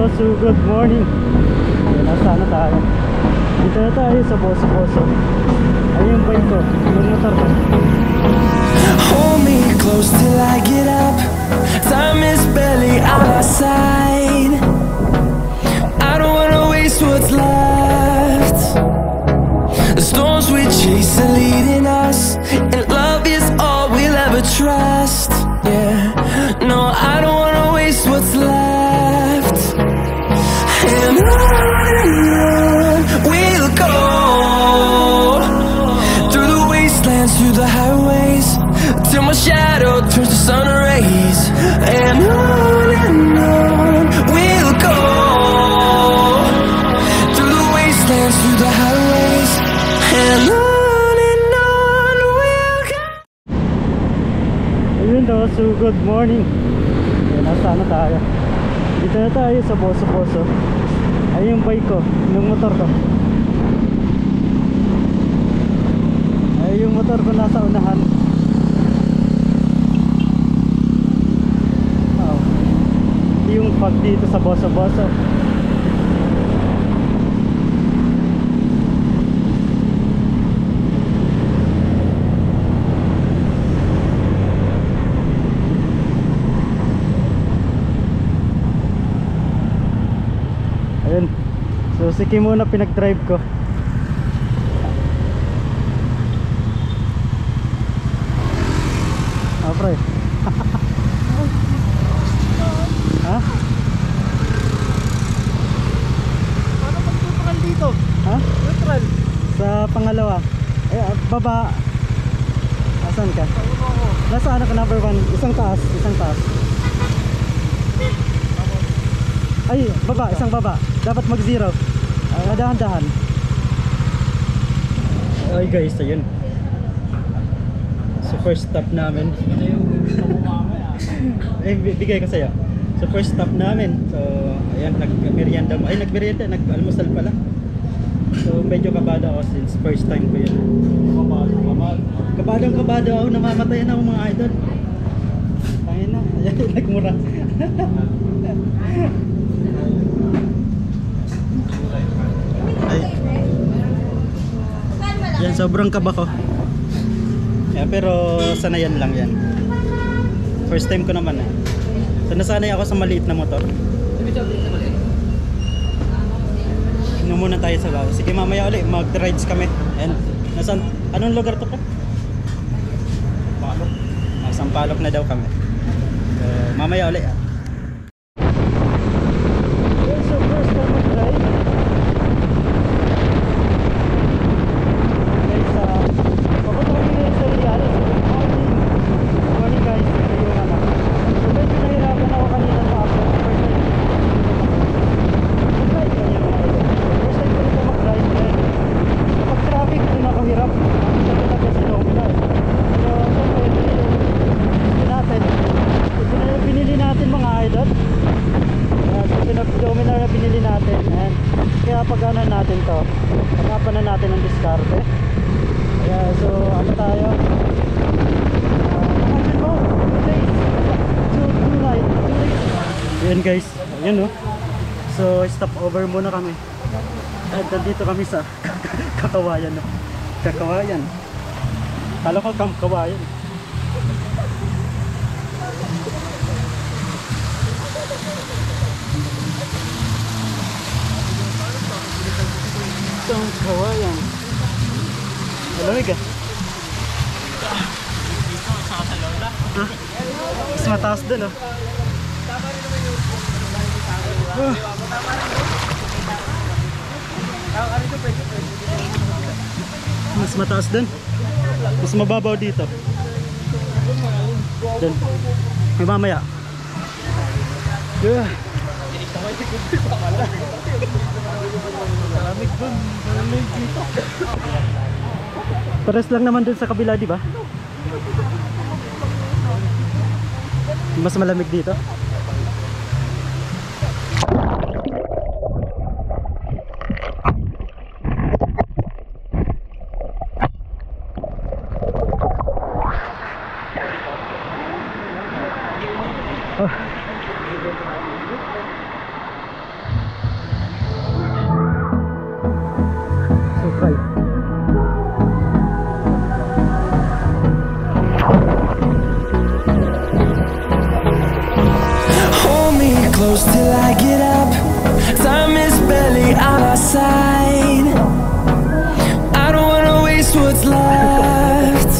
So good morning. Nasa na tayo? Dito na tayo sa Boso-Boso. Ayun yung bike ko, yung motor ko. Hold me close till I get up. Time is barely on our side. I don't wanna waste what's left. The storms we chase are leading us, and love is all we'll ever trust. Yeah, no, I don't wanna waste what's left. And on we'll go, through the wastelands, through the highways, till my shadow turns to sun rays. And on we'll go, through the wastelands, through the highways, and on we'll go. Ayun daw, so good morning. Nasa na tayo? Dito na tayo sa Boso-Boso. Ayun yung bike ko, yung motor ko. Ayun yung motor ko nasa unahan. Yung pag dito sa Boso-Boso. Ayun. So si Kim muna pinag-drive ko. Ah, pre. Ha? Paano mag-neutral dito? Ha? Neutral? Sa pangalawa. Ay, baba. Asan ka? Nasa ano ka, number 1? Isang taas, isang taas. Ay, baba, isang baba. Dapat mag-zero. Dahan-dahan. Ay guys, ayun. So first stop namin. Eh, bigay ko sa'yo. So first stop namin. So ayan, nag-merienda. Ay, nag-merienda, nag-almusal pala. So medyo kabado ako since first time ko yun. Kabado ako, namamatayan ako mga idol. Tangin na, ayan, nagmura. Ay. Yan, sobrang kaba ko. Yeah, pero sanayan lang yan. First time ko naman eh. So nasanay ako sa maliit na motor. Inom muna tayo sa baba. Sige, mamaya ulit mag-rides kami. And nasan, anong lugar to ka? Sampalok. Sampalok na daw kami. So mamaya ulit. So first time mag-ride. Guys, papunta kami ngayon sa Iriales. Good morning guys. Ito yung ano. So medyo nahirapan ako kanina sa after. Mag-ride kami yung mga ito. First time ko rin mag-ride. Kapag traffic, doon ako hirap. Sa talaga sa Domina. So syempre, binili natin mga idol. So Domina na binili natin. And kaya pag-anan natin to, pag-apanan natin ang diskarte. Kaya so ano tayo? Ayan guys, ayan no. So stop over muna kami. At nandito kami sa Kakawayan no. Kakawayan. Kala ko Kawayan. Itong Kawayan. Malamig ah. Ha? Mas mataas dun oh. Mas mataas dun. Mas mababaw dito. Dun. May mamaya. Yeah. Malamig dun. Malamig dito. Pares lang naman dun sa kabila, di ba? Mas malamig dito. close till I get up. Time is barely on our side. I don't wanna waste what's left.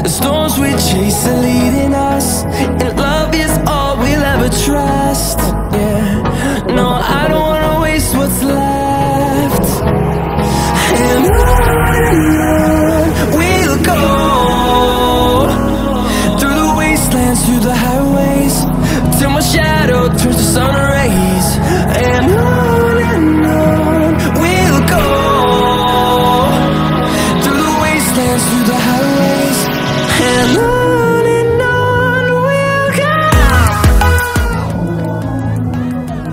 The storms we chase are leading us, and love is all we'll ever trust. Yeah, no, I don't wanna waste what's left. And on we'll go, through the wastelands, through the highways, till my shadow turns to sun rays. And on we'll go, through the wastelands, through the highways, and on we'll go.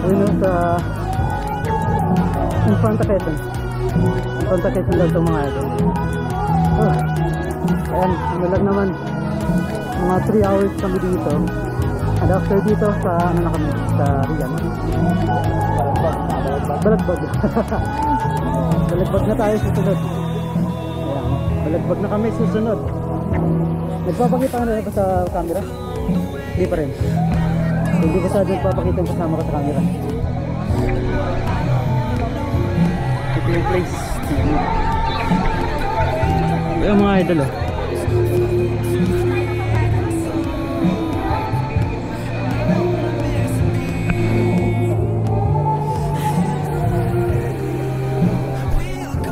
Ayun sa Infanta Quezon. Infanta Quezon daw itong mga ito. Oh, ayan, malag naman. Mga 3 hours kami dito. And after dito sa ano na kami, sa Rian. Balagbag. Balagbag na tayo susunod. Ayan, balagbag na kami susunod. Nagpapakita ka na ba sa camera? Hindi pa rin. Hindi ko sa nagpapakita yung kasama ko sa camera. Ito yung place. Ayan mga idol oh.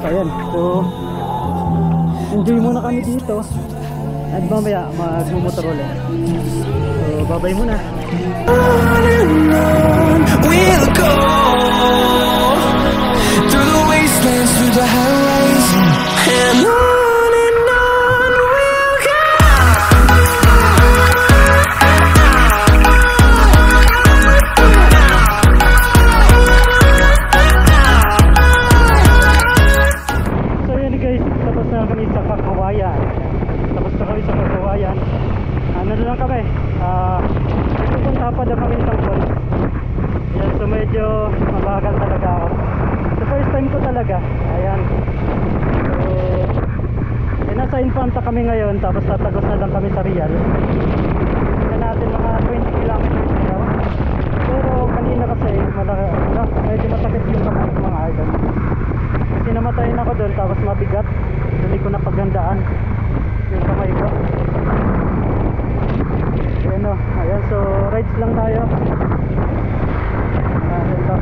Ayan, so enjoy muna kami dito at mamaya magmumotor ulit. So babay muna. On and on we'll go, through the wastelands, through the highways, and on we'll go. So yan guys, tapos na kami sa Kakawayan. Tapos na kami sa Kakawayan. Ano na lang kami? Pupunta pa na kami sa Falls. Yan, so medyo mabagal talaga ako. So first time ko talaga. Ayan. So nasa Infanta kami ngayon, tapos tatagos na lang kami sa Rial. Tingnan natin mga 20 kilometers na. Pero kanina kasi medyo masakit yung kamay ko mga idol. Kasi namatayin ako doon, tapos mabigat. Hindi ko napaghandaan yung kamay ko. Ayan o, ayan, so rides lang tayo. Ito.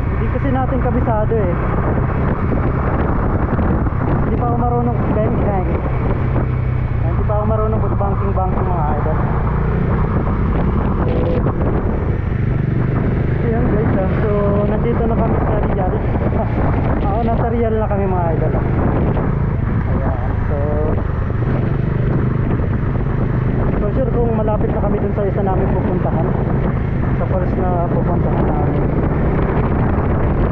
Hindi kasi natin kabisado eh. Hindi pa ako marunong bang-bang. Hindi pa ako marunong banking-banking mga idol. Ayan guys ah. So nandito na kami sa Rial. Ako nasa Rial na kami mga idol ah. Ayan, so sure kung malapit na kami dun sa isa namin pupuntahan, sa falls na pupuntahan namin.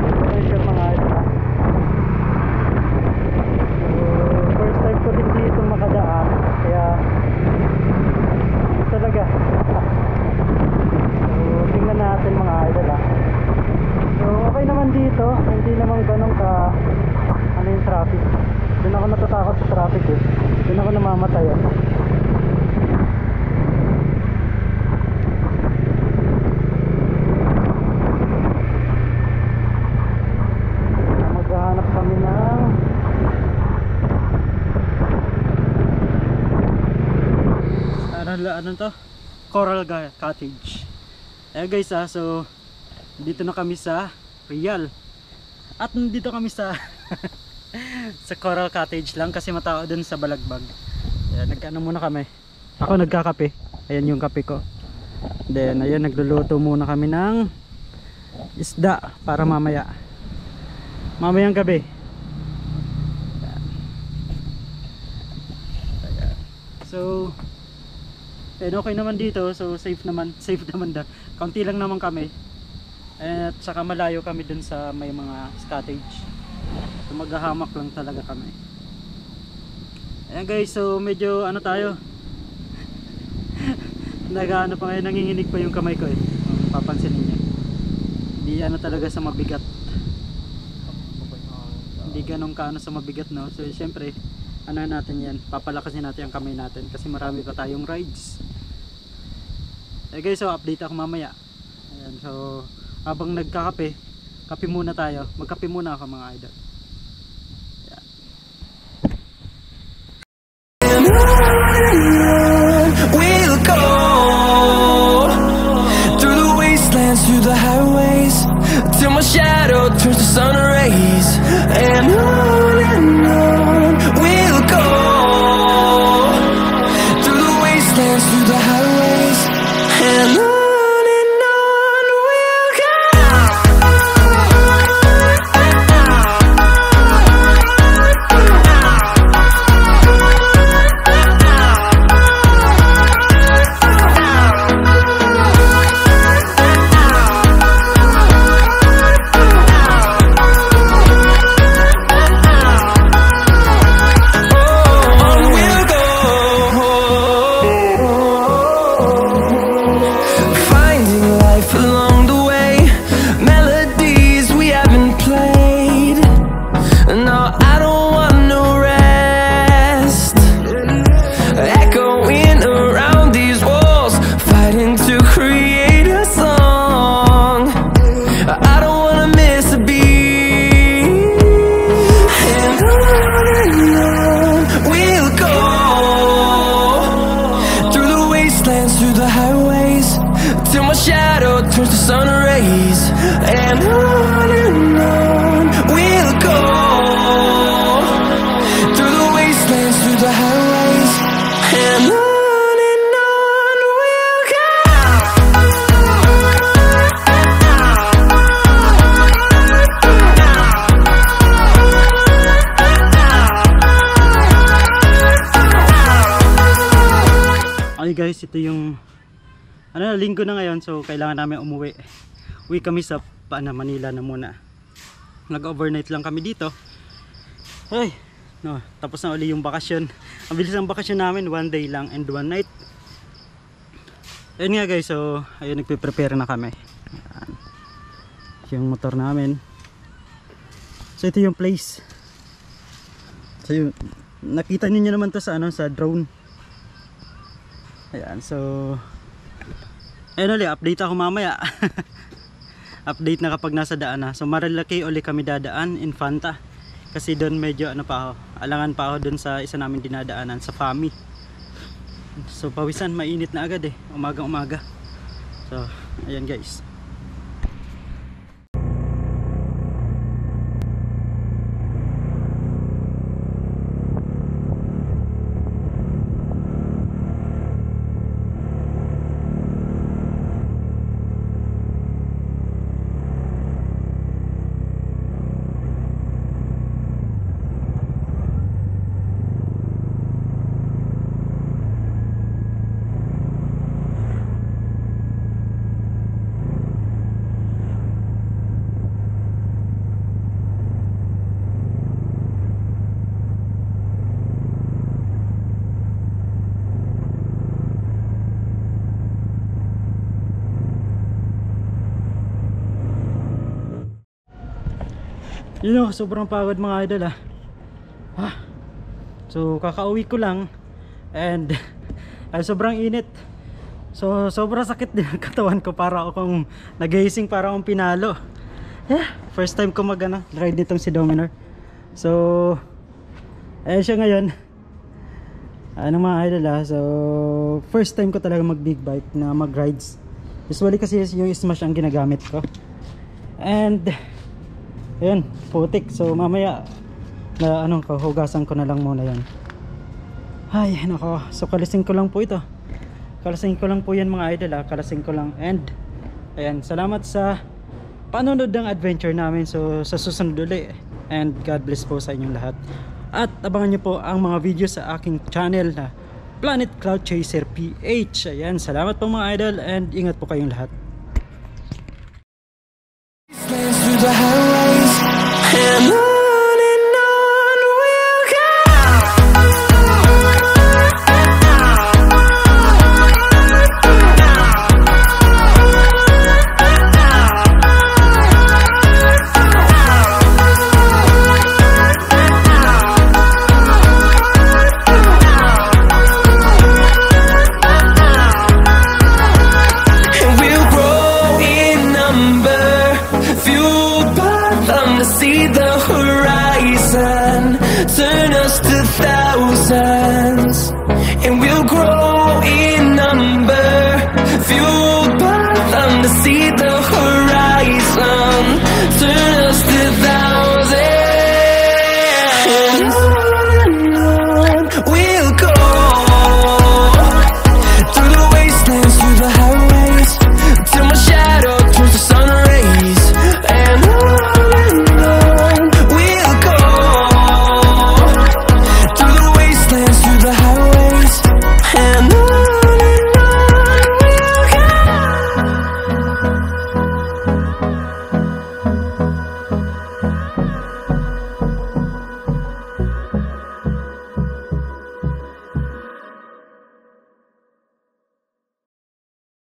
So sure mga idol ah. So first time ko din dito makadaan, kaya talaga. So tingnan natin mga idol ah. So okay naman dito, hindi naman ganun ka ano yung traffic. Doon ako natatakot sa traffic eh. Doon ako namamatay eh. Maghahanap kami ng ano to? Coral Cottage. Guys ah, so dito na kami sa Rial. At nandito kami sa sa Coral Cottage lang kasi matao dun sa Balagbag. Ayan, nagkano muna kami. Ako nagkakape. Ayan yung kape ko. Then ayan, nagluluto muna kami ng isda para mamaya. Mamayang gabi. Ayan. Ayan. So okay naman dito, so safe naman daw. Kaunti lang naman kami. At saka malayo kami dun sa may mga cottage. So maghahamak lang talaga kami. Ayan guys, so medyo ano tayo. Nag-ano pa ngayon, nanginginig pa yung kamay ko eh. Papansinin niyo. Hindi ano talaga sa mabigat. Hindi hindi ganun kaano sa mabigat, no? So syempre ano natin yan, papalakasin natin ang kamay natin kasi marami pa tayong rides. Guys, so update ako mamaya. Ayan, so habang nagkakape, kape muna tayo, magkape muna ako mga idol. We'll go through the wastelands, through the highways, till my shadow turns to sun rays. And on we'll go through the wastelands, through the highways, and on we'll go. Through the highways, till my shadow turns to sun rays. And on we'll go through the wastelands, through the highways, and on we'll go. Okay guys, ito yung linggo na ngayon, so kailangan namin umuwi. Uwi kami sa Manila na muna. Nag-overnight lang kami dito. Ay, no, tapos na uli yung bakasyon. Ang bilis ng bakasyon namin, 1 day lang and 1 night. Ayun nga guys, so ayun, nagpe-prepare na kami. Ayan. Yung motor namin. So ito yung place. So yun, nakita niyo naman to sa sa drone. Ayan, so ayun ulit, update ako mamaya. Update na kapag nasa daan na. So Marilaki ulit kami dadaan, Infanta. Kasi doon medyo pa ako, alangan pa ako doon sa isa namin dinadaanan sa Fami. So pawisan, mainit na agad umaga. So ayan guys. Sobrang pagod mga idol So kakauwi ko lang and sobrang init. So sobrang sakit din ang katawan ko, para akong nagising, para akong pinalo. First time ko ride nitong si Dominar. So ayun siya ngayon. Mga idol so first time ko talaga mag big bike na mag rides. Usually kasi yung Smash ang ginagamit ko. And ayun, putik. So mamaya na hugasan ko na lang muna yan. Ay nako, so kalasing ko lang po ito. Kalasing ko lang po yan mga idol kalasing ko lang. And ayan, salamat sa panonood ng adventure namin. So sa susunod ulit, and God bless po sa inyong lahat. At abangan nyo po ang mga video sa aking channel na Planet Cloud Chaser PH. Ayan, salamat po mga idol, and ingat po kayong lahat. Through the highways, and on we'll go. turn us to thousands, and we'll grow